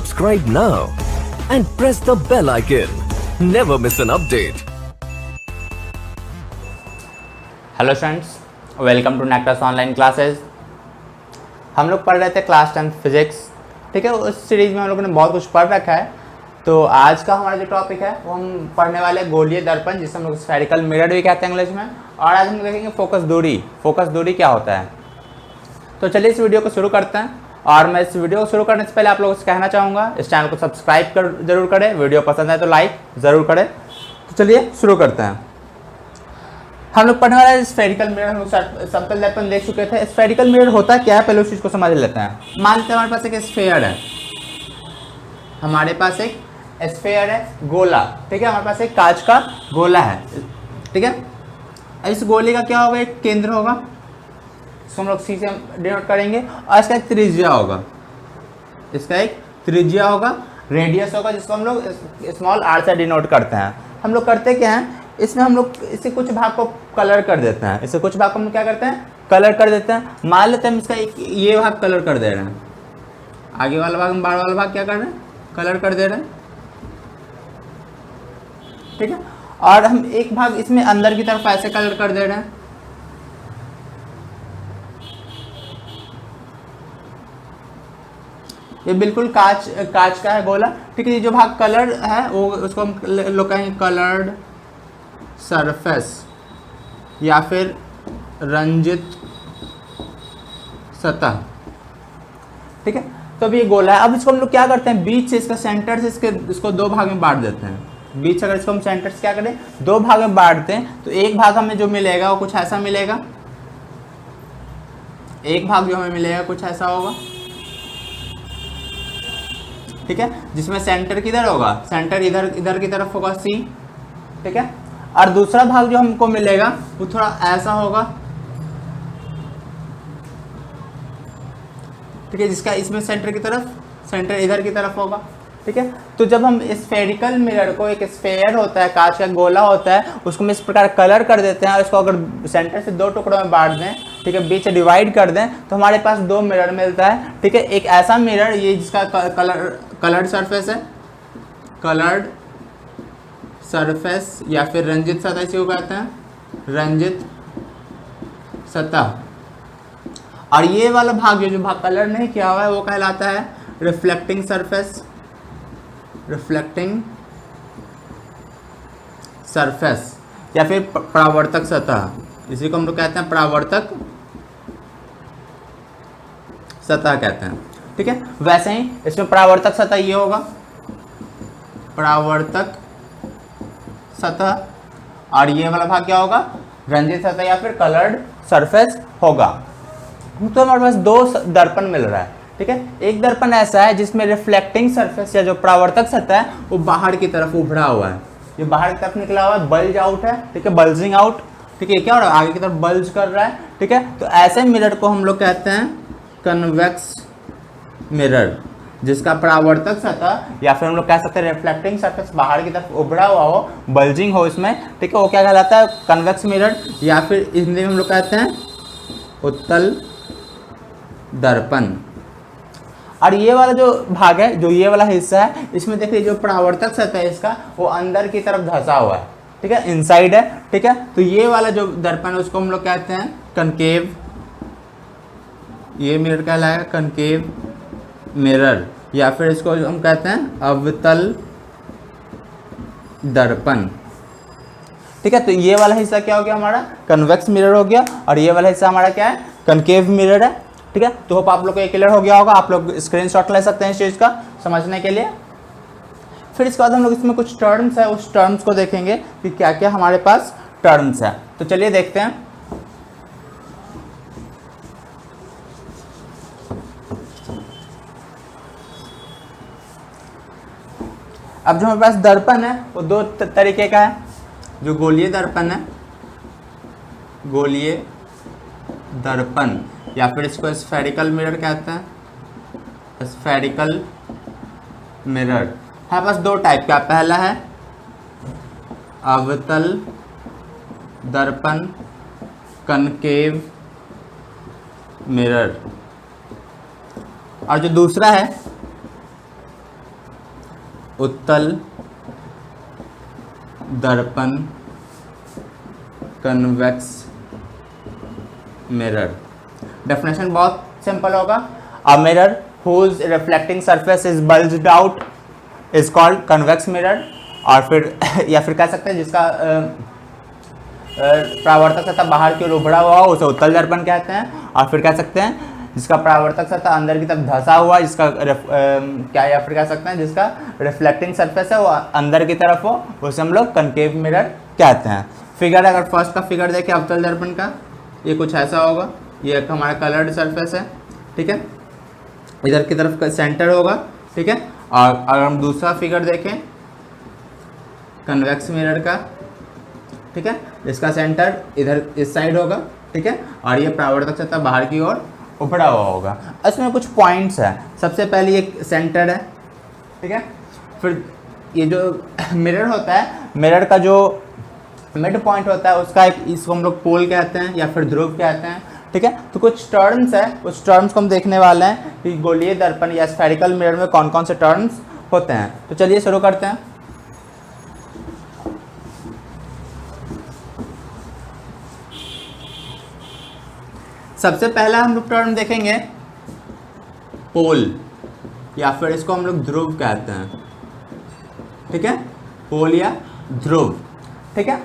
Subscribe now and press the bell icon. Never miss an update. Hello students, welcome to Nectus online classes. हम लोग पढ़ रहे थे class 10 physics. ठीक है, उस सीरीज में हम लोगों ने बहुत कुछ पढ़ रखा है। तो आज का हमारा जो टॉपिक है वो हम पढ़ने वाले गोलीय दर्पण, जिसे हम लोग स्फेरिकल मिरर भी कहते हैं इंग्लिश में। और आज हम देखेंगे फोकस दूरी। फोकस दूरी क्या होता है। तो चलिए इस वीडियो को शुरू करते हैं। और मैं इस वीडियो को शुरू करने से पहले आप लोगों से कहना चाहूँगा, इस चैनल को सब्सक्राइब जरूर करें, वीडियो पसंद है तो लाइक ज़रूर करें। तो चलिए शुरू करते हैं। हम लोग पढ़ने वाला स्फेरिकल मिरर, हम लोग समतल दर्पण देख चुके थे। स्फेरिकल मिरर होता है क्या है, पहले उस चीज़ को समझ लेते हैं। मान लेते हैं हमारे पास एक स्फेयर है, हमारे पास एक स्फेयर है, गोला। ठीक है, हमारे पास एक कांच का गोला है। ठीक है, इस गोले का क्या होगा, एक केंद्र होगा, इसको हम लोग सी से डिनोट करेंगे। और इसका एक त्रिज्या होगा, इसका एक त्रिज्या होगा, रेडियस होगा, जिसको हम लोग स्मॉल आर से डिनोट करते हैं। हम लोग करते क्या हैं, इसमें हम लोग इसे कुछ भाग को कलर कर देते हैं। इसे कुछ भाग को हम लोग क्या करते हैं, कलर कर देते हैं। मान लेते हैं हम इसका एक ये भाग कलर कर दे रहे हैं, आगे वाला भाग, हम बाहर वाला भाग क्या कर रहे हैं, कलर कर दे रहे हैं। ठीक है, और हम एक भाग इसमें अंदर की तरफ ऐसे कलर कर दे रहे हैं। ये बिल्कुल कांच का है गोला। ठीक है, ये जो भाग कलर है वो उसको हम लोग कहेंगे कलर्ड सरफेस या फिर रंजित सतह। ठीक है, तो अब ये गोला है। अब इसको हम लोग क्या करते हैं, बीच से इसका सेंटर से इसको दो भाग में बांट देते हैं। बीच से अगर इसको हम सेंटर से क्या करें, दो भाग में बांटते हैं, तो एक भाग हमें जो मिलेगा वो कुछ ऐसा मिलेगा, एक भाग जो हमें मिलेगा कुछ ऐसा होगा। ठीक है, जिसमें सेंटर किधर होगा, सेंटर इधर की तरफ होगा सी। ठीक है, और दूसरा भाग जो हमको मिलेगा वो थोड़ा ऐसा होगा। ठीक है, जिसका इसमें सेंटर की तरफ, सेंटर इधर की तरफ होगा। ठीक है, तो जब हम स्फेरिकल मिरर को, एक स्फेयर होता है, कांच का गोला होता है, उसको हम इस प्रकार कलर कर देते हैं और इसको अगर सेंटर से दो टुकड़ों में बांट दें, ठीक है, बीच से डिवाइड कर दें, तो हमारे पास दो मिरर मिलता है। ठीक है, एक ऐसा मिरर, ये जिसका कलर्ड सरफेस है, कलर्ड सरफेस या फिर रंजित सतह इसी को कहते हैं, रंजित सतह। और ये वाला भाग जो भाग कलर नहीं किया हुआ है वो कहलाता है रिफ्लेक्टिंग सरफेस, रिफ्लेक्टिंग सरफेस या फिर परावर्तक सतह। इसी को हम लोग कहते हैं परावर्तक सतह कहते हैं। ठीक है, वैसे ही इसमें परावर्तक सतह ये होगा, परावर्तक सतह, और ये वाला भाग क्या होगा, रंजित सतह या फिर कलर्ड सरफेस होगा। तो हमारे पास दो दर्पण मिल रहा है। ठीक है, एक दर्पण ऐसा है जिसमें रिफ्लेक्टिंग सरफेस या जो परावर्तक सतह है वो बाहर की तरफ उभरा हुआ है, ये बाहर की तरफ निकला हुआ है, बल्ज आउट है। ठीक है, बल्जिंग आउट। ठीक है, क्या हो रहा है, आगे की तरफ बल्ज कर रहा है। ठीक है, तो ऐसे मिरर को हम लोग कहते हैं कन्वेक्स मिरर, जिसका परावर्तक सतह या फिर हम लोग कह सकते हैं रिफ्लेक्टिंग सरफेस बाहर की तरफ उभरा हुआ हो, बल्जिंग हो इसमें। ठीक है, वो क्या कहलाता है, कन्वेक्स मिरर, या फिर हिंदी में हम लोग कहते हैं उत्तल दर्पण। और ये वाला जो भाग है, जो ये वाला हिस्सा है, इसमें देखिए जो परावर्तक सतह है इसका वो अंदर की तरफ धंसा हुआ है। ठीक है, इनसाइड है। ठीक है, तो ये वाला जो दर्पण है उसको हम लोग कहते हैं कनकेव, ये मिरर कहलाएगा कनकेव मिरर, या फिर इसको हम कहते हैं अवतल दर्पण। ठीक है, तो ये वाला हिस्सा क्या हो गया, हमारा कन्वेक्स मिरर हो गया, और ये वाला हिस्सा हमारा क्या है, कनकेव मिरर है। ठीक है, तो होप आप लोग को ये क्लियर हो गया होगा। आप लोग स्क्रीनशॉट ले सकते हैं इस चीज़ का समझने के लिए। फिर इसके बाद हम लोग इसमें कुछ टर्म्स है, उस टर्म्स को देखेंगे कि क्या क्या हमारे पास टर्म्स है। तो चलिए देखते हैं। अब जो हमारे पास दर्पण है वो दो तरीके का है। जो गोलीय दर्पण है, गोलीय दर्पण, या फिर इसको स्फेरिकल मिरर कहते हैं, स्फेरिकल मिरर। हमारे पास दो टाइप का, पहला है अवतल दर्पण, कनकेव मिरर, और जो दूसरा है उत्तल दर्पण कन्वेक्स मिरर। डेफिनेशन बहुत सिंपल होगा। A mirror whose reflecting surface is bulged out is called convex mirror. और फिर या फिर कह सकते हैं जिसका परावर्तक सतह बाहर की ओर उभड़ा हुआ हो उसे उत्तल दर्पण कहते हैं। और फिर कह सकते हैं जिसका परावर्तक सतह अंदर की तरफ धंसा हुआ, जिसका क्या या फिर कह सकते हैं जिसका रिफ्लेक्टिंग सरफेस है वो अंदर की तरफ हो, उसे हम लोग कनकेव मिरर कहते हैं। फिगर अगर फर्स्ट का फिगर देखें अवतल दर्पण का, ये कुछ ऐसा होगा। ये एक हमारा कलर्ड सरफेस है, ठीक है, इधर की तरफ का सेंटर होगा, ठीक है। और अगर हम दूसरा फिगर देखें कन्वेक्स मिरर का, ठीक है, इसका सेंटर इधर इस साइड होगा, ठीक है, और ये परावर्तक सतह बाहर की ओर उभड़ा हुआ होगा। इसमें कुछ पॉइंट्स है। सबसे पहले एक सेंटर है, ठीक है। फिर ये जो मिरर होता है, मिरर का जो मिड पॉइंट होता है उसका एक, इसको हम लोग पोल कहते हैं या फिर ध्रुव कहते हैं, ठीक है। तो कुछ टर्म्स है, उस टर्म्स को हम देखने वाले हैं कि गोलीय दर्पण या स्फेरिकल मिरर में कौन कौन से टर्म्स होते हैं। तो चलिए शुरू करते हैं। सबसे पहला हम लोग टर्म देखेंगे पोल, या फिर इसको हम लोग ध्रुव कहते हैं, ठीक है, पोल या ध्रुव, ठीक है।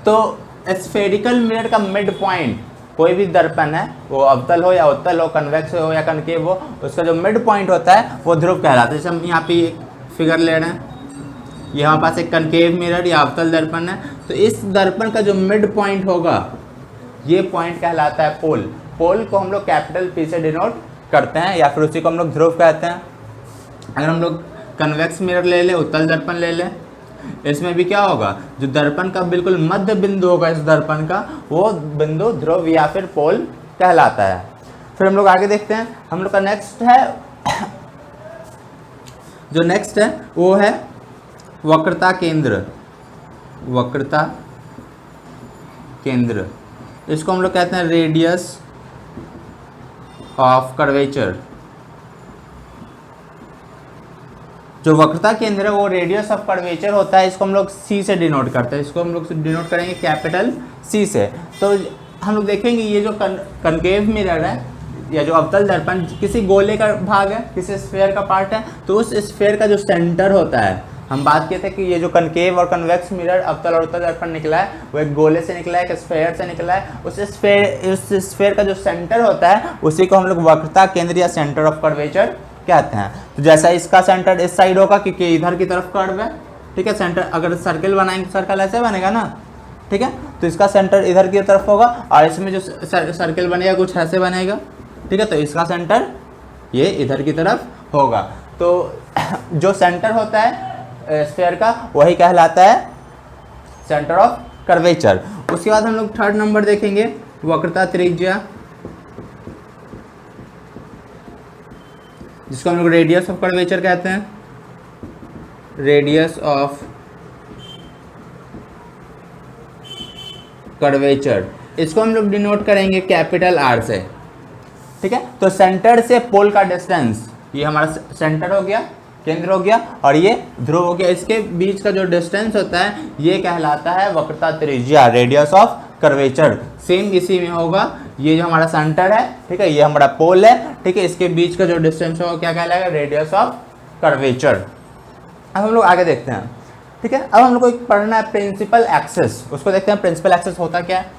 तो स्फेरिकल मिरर का मिड पॉइंट, कोई भी दर्पण है वो अवतल हो या उत्तल हो, कन्वेक्स हो या कनकेव हो, उसका जो मिड पॉइंट होता है वो ध्रुव कहलाता है। जैसे हम यहाँ पे एक फिगर ले रहे हैं, ये हमारे पास एक कनकेव मिरर या अवतल दर्पण है, तो इस दर्पण का जो मिड पॉइंट होगा ये पॉइंट कहलाता है पोल। पोल को हम लोग कैपिटल पी से डिनोट करते हैं या फिर उसी को हम लोग ध्रुव कहते हैं। अगर हम लोग कन्वेक्स मिरर ले लें, उत्तल दर्पण ले लें, इसमें भी क्या होगा, जो दर्पण का बिल्कुल मध्य बिंदु होगा इस दर्पण का, वो बिंदु ध्रुव या फिर पोल कहलाता है। फिर हम लोग आगे देखते हैं। हम लोग का नेक्स्ट है, जो नेक्स्ट है वो है वक्रता केंद्र। वक्रता केंद्र, इसको हम लोग कहते हैं रेडियस ऑफ कर्वेचर। जो वक्रता केंद्र है वो रेडियस ऑफ कर्वेचर होता है, इसको हम लोग सी से डिनोट करते हैं। इसको हम लोग डिनोट करेंगे कैपिटल सी से। तो हम लोग देखेंगे ये जो कनकेव मिरर है या जो अवतल दर्पण किसी गोले का भाग है, किसी स्फेयर का पार्ट है, तो उस स्फेयर का जो सेंटर होता है, हम बात किए थे कि ये जो कनकेव और कन्वेक्स मिरर अवतल और उत्तल दर्पण निकला है वो एक गोले से निकला है, एक स्फेयर से निकला है। उस स्फेयर का जो सेंटर होता है उसी को हम लोग वक्रता केंद्र या सेंटर ऑफ कर्वेचर कहते हैं। तो जैसा इसका सेंटर इस साइड होगा क्योंकि इधर की तरफ कर्व है, ठीक है। सेंटर अगर सर्किल बनाएंगे तो सर्कल ऐसे बनेगा ना, ठीक है, तो इसका सेंटर इधर की तरफ होगा और इसमें जो सर्किल बनेगा कुछ ऐसे बनेगा, ठीक है। तो इसका सेंटर ये इधर की तरफ होगा। तो जो सेंटर होता है स्फेयर का वही कहलाता है सेंटर ऑफ कर्वेचर। उसके बाद हम लोग थर्ड नंबर देखेंगे वक्रता त्रिज्या, जिसको हम लोग रेडियस ऑफ कर्वेचर कहते हैं। रेडियस ऑफ कर्वेचर, इसको हम लोग डिनोट करेंगे कैपिटल आर से, ठीक है। तो सेंटर से पोल का डिस्टेंस, ये हमारा सेंटर हो गया, केंद्र हो गया, और ये ध्रुव हो गया। इसके बीच का जो डिस्टेंस होता है ये कहलाता है वक्रता त्रिज्या, रेडियस ऑफ कर्वेचर। सेम इसी में होगा, ये जो हमारा सेंटर है, ठीक है, ये हमारा पोल है, ठीक है, इसके बीच का जो डिस्टेंस होगा क्या कहलाएगा, रेडियस ऑफ कर्वेचर। अब हम लोग आगे देखते हैं, ठीक है। अब हम लोग को एक पढ़ना है प्रिंसिपल एक्सिस, उसको देखते हैं प्रिंसिपल एक्सिस होता क्या है।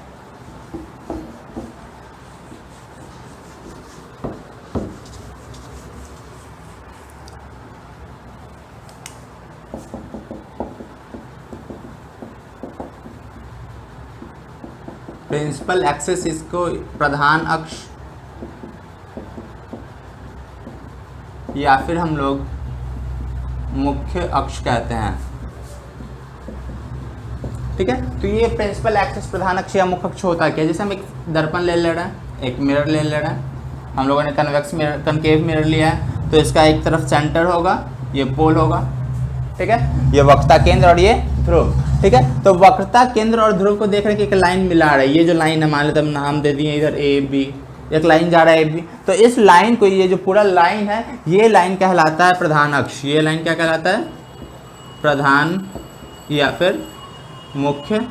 प्रिंसिपल एक्सिस, इसको प्रधान अक्ष या फिर हम लोग मुख्य अक्ष कहते हैं, ठीक है। तो ये प्रिंसिपल एक्सिस, प्रधान अक्ष या मुख्य अक्ष होता है क्या, जैसे हम एक दर्पण ले रहे हैं, एक मिरर ले रहे हैं, हम लोगों ने कन्वेक्स मिरर, कनकेव मिरर लिया है, तो इसका एक तरफ सेंटर होगा, ये पोल होगा, ठीक है, ये वक्रता केंद्र और ये ध्रुव, ठीक है। तो वक्रता केंद्र और ध्रुव को देख रहे हैं कि एक लाइन मिला रहा है, ये जो लाइन है मान लेते हम नाम दे दिए इधर ए बी, एक लाइन जा रहा है भी, तो इस लाइन को, ये जो पूरा लाइन है, ये लाइन कहलाता है प्रधान अक्ष। ये लाइन क्या कहलाता है? प्रधान या फिर मुख्य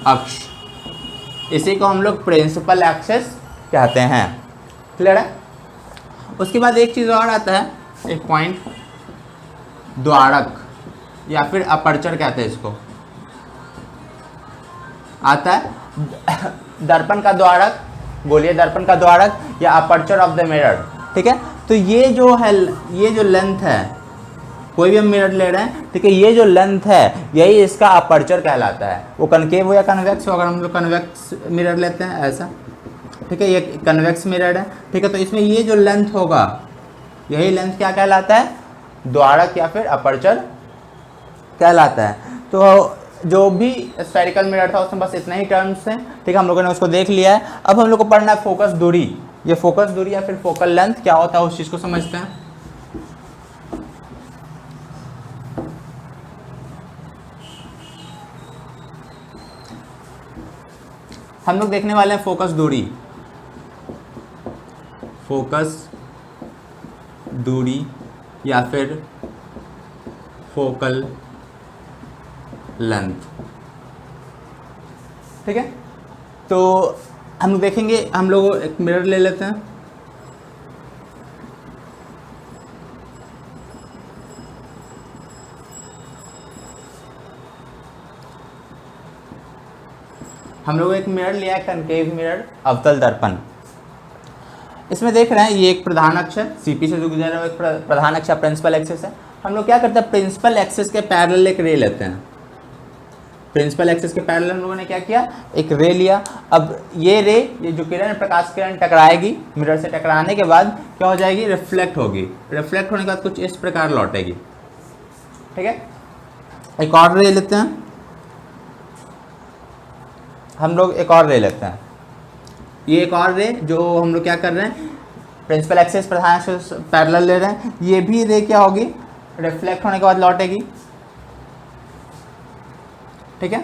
अक्ष। इसी को हम लोग प्रिंसिपल एक्सिस कहते हैं। क्लियर है? उसके बाद एक चीज़ और आता है, एक पॉइंट, द्वारक या फिर अपर्चर कहते हैं इसको। आता है दर्पण का द्वारक, बोलिए दर्पण का द्वारक या अपर्चर ऑफ द मिरर। ठीक है, तो ये जो है, ये जो लेंथ है, कोई भी हम मिरर ले रहे हैं, ठीक है, ये जो लेंथ है यही इसका अपर्चर कहलाता है। वो कनकेव हो या कन्वेक्स हो, अगर हम लोग कन्वेक्स मिरर लेते हैं ऐसा, ठीक है, ये कन्वेक्स मिरर है, ठीक है, तो इसमें ये जो लेंथ होगा, यही लेंथ क्या कहलाता है? द्वारक या फिर अपर्चर कहलाता है। तो जो भी स्फेरिकल मिरर था उसमें बस इतना ही टर्म्स हैं, ठीक है, हम लोगों ने उसको देख लिया है। अब हम लोग को पढ़ना है फोकस दूरी। ये फोकस दूरी या फिर फोकल लेंथ क्या होता है, उस चीज़ को समझते हैं। हम लोग देखने वाले हैं फोकस दूरी। फोकस दूरी या फिर फोकल लेंथ, ठीक है। तो हम लोग देखेंगे, हम लोग एक मिरर ले लेते हैं। हम लोग एक मिरर लिया है, कनकेव मिरर, अवतल दर्पण। इसमें देख रहे हैं ये एक प्रधान अक्ष है, सीपी से जो गुजर रहा है एक प्रधान अक्ष प्रिंसिपल एक्सिस है। हम लोग क्या करते हैं, प्रिंसिपल एक्सिस के पैरेलल एक रे लेते हैं। प्रिंसिपल एक्सिस के पैरेलल हम लोगों ने क्या किया, एक रे लिया। अब ये रे, ये जो किरण, प्रकाश किरण टकराएगी, मिरर से टकराने के बाद क्या हो जाएगी, रिफ्लेक्ट होगी। रिफ्लेक्ट होने के बाद कुछ इस प्रकार लौटेगी, ठीक है। एक और रे लेते हैं हम लोग, एक और रे लेते हैं। ये एक और रे जो हम लोग क्या कर रहे हैं, प्रिंसिपल एक्सिस प्रधान एक्सिस पैरेलल ले रहे हैं। ये भी रे क्या होगी, रिफ्लेक्ट होने के बाद लौटेगी, ठीक है,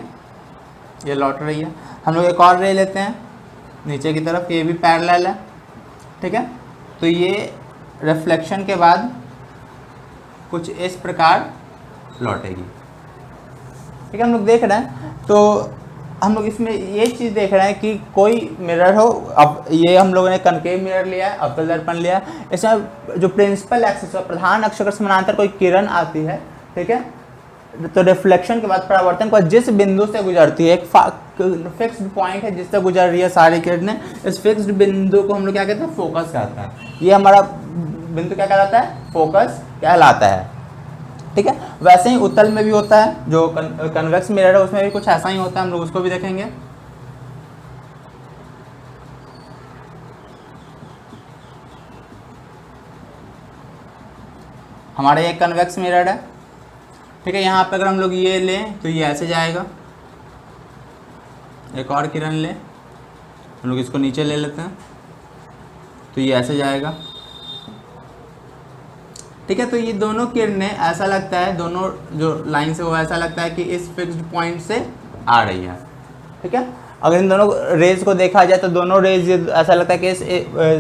ये लौट रही है। हम लोग एक और रे लेते हैं नीचे की तरफ, ये भी पैरेलल है, ठीक है। तो ये रिफ्लेक्शन के बाद कुछ इस प्रकार लौटेगी, ठीक है। हम लोग देख रहे हैं, तो हम लोग इसमें ये चीज़ देख रहे हैं कि कोई मिरर हो, अब ये हम लोगों ने कनकेव मिरर लिया है, अवतल दर्पण लिया है। इसमें जो प्रिंसिपल एक्सिस है, प्रधान अक्ष के समानांतर कोई किरण आती है, ठीक है, तो रिफ्लेक्शन के बाद, परावर्तन के बाद जिस बिंदु से गुजरती है, एक फिक्स्ड पॉइंट है जिससे गुजर रही है सारी किरणें, इस फिक्स्ड बिंदु को हम लोग क्या कहते हैं, फोकस कहते हैं। ये हमारा बिंदु क्या कहलाता है, फोकस कहलाता है, ठीक है। वैसे ही उत्तल में भी होता है, जो कन्वेक्स मिरर है उसमें भी कुछ ऐसा ही होता है, हम लोग उसको भी देखेंगे। हमारे एक कन्वेक्स मिरर है, ठीक है। यहाँ पे अगर हम लोग ये लें तो ये ऐसे जाएगा। एक और किरण लें, हम लोग इसको नीचे ले लेते हैं, तो ये ऐसे जाएगा, ठीक है। तो ये दोनों किरणें ऐसा लगता है, दोनों जो लाइन से वो ऐसा लगता है कि इस फिक्स्ड पॉइंट से आ रही है, ठीक है। अगर इन दोनों रेज को देखा जाए तो दोनों रेज ऐसा लगता है कि इस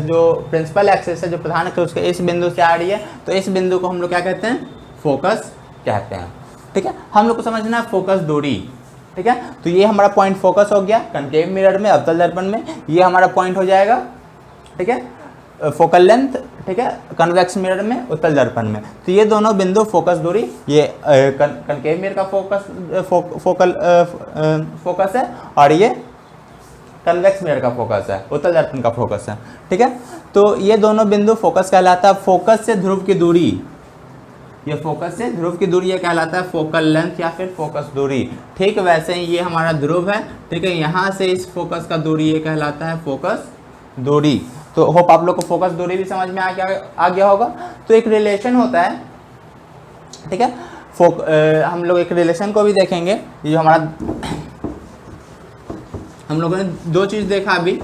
जो प्रिंसिपल एक्सिस है, जो प्रधान एक्सिस, उसके इस बिंदु से आ रही है, तो इस बिंदु को हम लोग क्या कहते हैं, फोकस कहते हैं, ठीक है। हम लोग को समझना है फोकस दूरी, ठीक है। तो ये हमारा पॉइंट फोकस हो गया कनकेव मिरर में, अवतल दर्पण में। ये हमारा पॉइंट हो जाएगा, ठीक है, फोकल लेंथ, ठीक है, कन्वेक्स मिरर में, उत्तल दर्पण में। तो ये दोनों बिंदु फोकस दूरी, ये कनकेव मिरर का फोकस है, और ये कन्वेक्स मिरर का फोकस है, उत्तल दर्पण का फोकस है, ठीक है। तो ये दोनों बिंदु फोकस कहलाता है। फोकस से ध्रुव की दूरी, ये फोकस से ध्रुव की दूरी ये कहलाता है फोकल लेंथ या फिर फोकस दूरी, ठीक। वैसे ही ये हमारा ध्रुव है, ठीक है, यहाँ से इस फोकस का दूरी ये कहलाता है फोकस दूरी। तो होप आप लोग को फोकस दूरी भी समझ में आ गया होगा। तो एक रिलेशन होता है, ठीक है, हम लोग एक रिलेशन को भी देखेंगे। ये जो हमारा, हम लोगों ने दो चीज़ देखा अभी,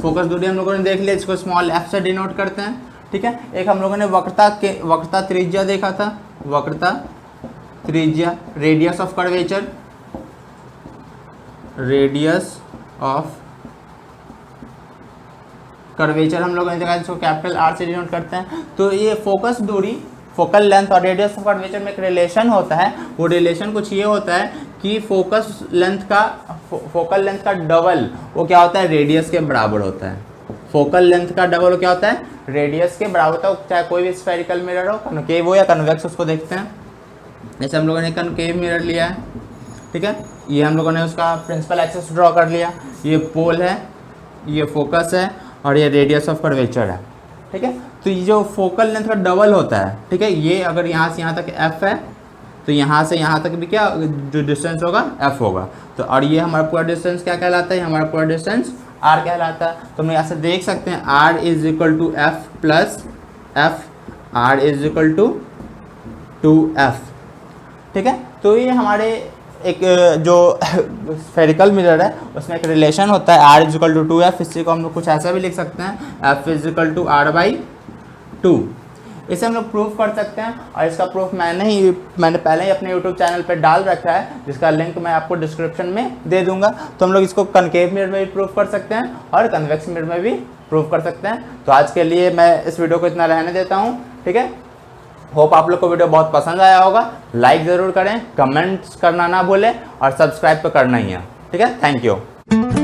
फोकस दूरी हम लोगों ने देख लिया, इसको स्मॉल एफ से डिनोट करते हैं, ठीक है। एक हम लोगों ने वक्रता त्रिज्या देखा था, वक्रता त्रिज्या, radius of curvature, radius of curvature हम लोग इस जगह इसको कैपिटल आर से डिनोट करते हैं। तो ये फोकस दूरी, फोकल लेंथ और रेडियस ऑफ कर्वेचर में एक रिलेशन होता है। वो रिलेशन कुछ ये होता है कि फोकल लेंथ का डबल वो क्या होता है, रेडियस के बराबर होता है। फोकल लेंथ का डबल क्या होता है, रेडियस के बराबर होता है। चाहे कोई भी स्फेरिकल मिरर हो, कनकेव हो या कन्वेक्स, उसको देखते हैं। जैसे हम लोगों ने कनकेव मिरर लिया है, ठीक है, ये हम लोगों ने उसका प्रिंसिपल एक्सिस ड्रॉ कर लिया। ये पोल है, ये फोकस है और ये रेडियस ऑफ कर्वेचर है, ठीक है। तो ये जो फोकल लेंथ का डबल होता है, ठीक है, ये अगर यहाँ से यहाँ तक f है तो यहाँ से यहाँ तक भी क्या जो डिस्टेंस होगा f होगा। तो और ये हमारा पूरा डिस्टेंस क्या कहलाता है, हमारा पूरा डिस्टेंस r कहलाता है। तो हम यहाँ से देख सकते हैं r is equal to f plus f, r is equal to 2f, ठीक है। तो ये हमारे एक जो स्फेरिकल मिरर है उसमें एक रिलेशन होता है r is equal to 2f। इसी को हम लोग कुछ ऐसा भी लिख सकते हैं, f is equal to r/2। इसे हम लोग प्रूफ कर सकते हैं और इसका प्रूफ मैंने पहले ही अपने यूट्यूब चैनल पे डाल रखा है, जिसका लिंक मैं आपको डिस्क्रिप्शन में दे दूंगा। तो हम लोग इसको कनकेव मिरर में भी प्रूफ कर सकते हैं और कन्वेक्स मिरर में भी प्रूफ कर सकते हैं। तो आज के लिए मैं इस वीडियो को इतना रहने देता हूँ, ठीक है। होप आप लोग को वीडियो बहुत पसंद आया होगा। लाइक ज़रूर करें, कमेंट्स करना ना भूलें और सब्सक्राइब तो करना ही है, ठीक है। Thank you.